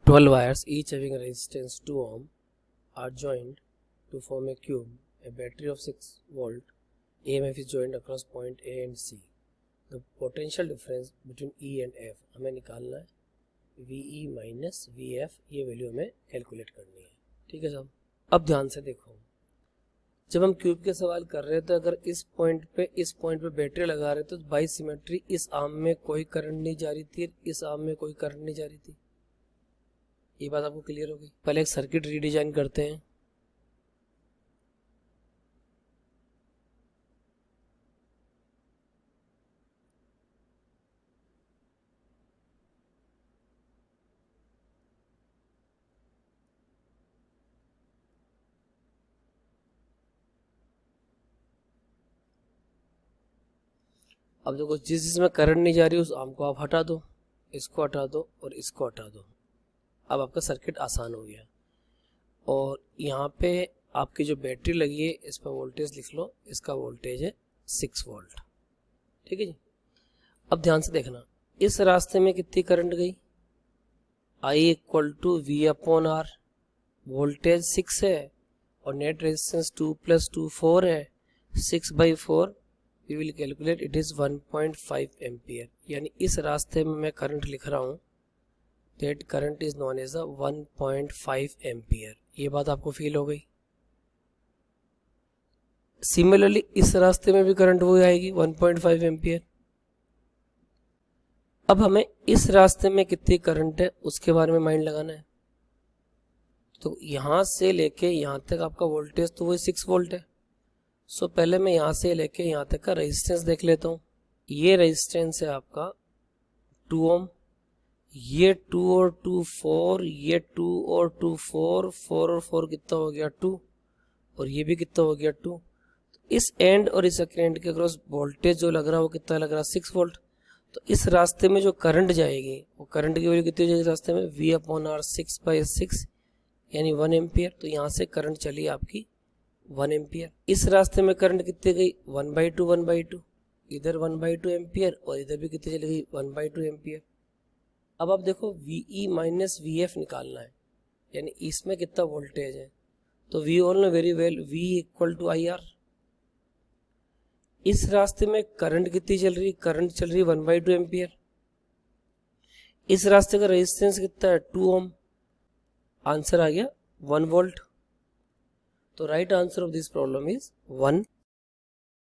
12 wires, each having a resistance 2 ohm, are joined to form a cube. A battery of 6 volt EMF is joined across point A and C. The potential difference between E and F हमें निकालना है. VE minus VF ये value हमें calculate करनी है. ठीक है साहब. अब ध्यान से देखो, जब हम क्यूब के सवाल कर रहे थे, अगर इस पॉइंट पे बैटरी लगा रहे थे तो बाई सिमेट्री इस आर्म में कोई करंट नहीं जा रही थी, इस आर्म में कोई करंट नहीं जा रही थी. ये बात आपको क्लियर होगी. पहले एक सर्किट रीडिजाइन करते हैं. अब देखो, जिसमें करंट नहीं जा रही उस आर्म को आप हटा दो, इसको हटा दो और इसको हटा दो. अब आपका सर्किट आसान हो गया. और यहाँ पे आपकी जो बैटरी लगी है इस पर वोल्टेज लिख लो. इसका वोल्टेज है 6 वोल्ट. ठीक है जी. अब ध्यान से देखना, इस रास्ते में कितनी करंट गई. I equal to V upon R. Voltage 6 है और नेट रेजिस्टेंस 2 + 2 4 है. 6/4 we will calculate, it is 1.5 ampere. यानी इस रास्ते में मैं करंट लिख रहा हूँ, that current is known as 1.5 ampere. ये बात आपको फील हो गई. सिमिलरली इस रास्ते में भी करंट वो आएगी 1.5 एम्पियर. अब हमें इस रास्ते में कितनी करंट है उसके बारे में माइंड लगाना है. तो यहां से लेके यहां तक आपका वोल्टेज तो वही 6 वोल्ट है. सो पहले मैं यहां से लेके यहां तक का रेजिस्टेंस देख लेता हूं. ये रेजिस्टेंस है आपका 2 ओम. ये 2 और 2 4, ये 2 और 2 4, 4 और 4 कितना हो गया 2, और ये भी कितना हो गया 2. इस एंड और इस एंड के क्रॉस वोल्टेज जो लग रहा है वो कितना लग रहा है 6 वोल्ट. तो इस रास्ते में जो करंट जाएगी वो करंट की वैल्यू कितनी हो जाएगी इस रास्ते में, V अपॉन R 6/6 यानी 1 एम्पियर. तो यहाँ से करंट चली आपकी 1 एम्पियर. इस रास्ते में करंट कितनी गई 1/2. इधर 1/2 एम्पियर और इधर भी कितनी चली गई 1/2 एम्पियर. अब आप देखो VE माइनस VF निकालना है, यानी इसमें कितना वोल्टेज है. तो we all know very well V equal to IR. इस रास्ते में करंट कितनी चल रही, करंट चल रही 1/2 एम्पियर. इस रास्ते का रेजिस्टेंस कितना है 2 ओम. आंसर आ गया 1 वोल्ट. तो right answer of this problem is 1